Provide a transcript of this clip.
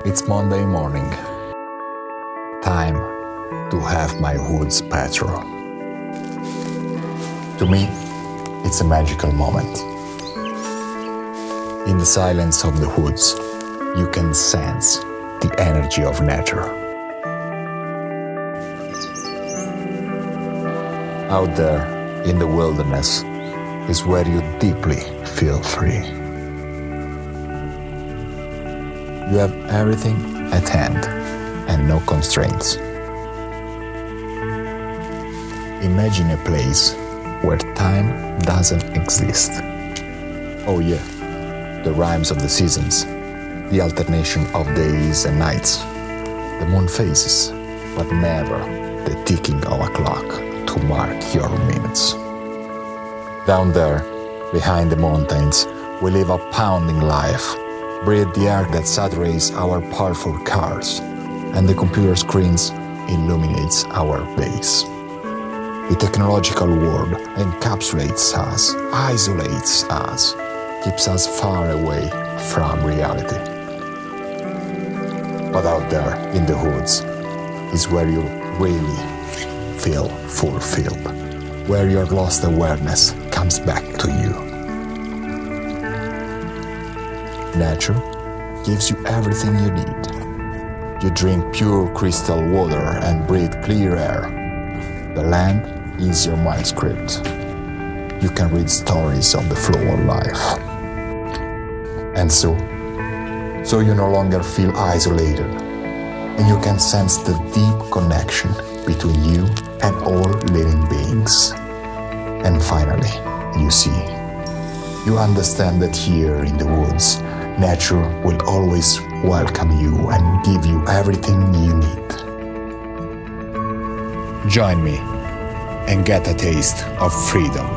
It's Monday morning. Time to have my woods patrol. To me, it's a magical moment. In the silence of the woods, you can sense the energy of nature. Out there in the wilderness is where you deeply feel free. You have everything at hand and no constraints. Imagine a place where time doesn't exist. Oh yeah, the rhymes of the seasons, the alternation of days and nights, the moon phases, but never the ticking of a clock to mark your minutes. Down there, behind the mountains, we live a pounding life, breathe the air that saturates our powerful cars, and the computer screens illuminates our days. The technological world encapsulates us, isolates us, keeps us far away from reality. But out there in the woods is where you really feel fulfilled, where your lost awareness comes back to you. Nature gives you everything you need. You drink pure crystal water and breathe clear air. The land is your mind script. You can read stories of the flow of life. And so you no longer feel isolated, and you can sense the deep connection between you and all living beings. And finally, you understand that here in the woods, nature will always welcome you and give you everything you need. Join me and get a taste of freedom.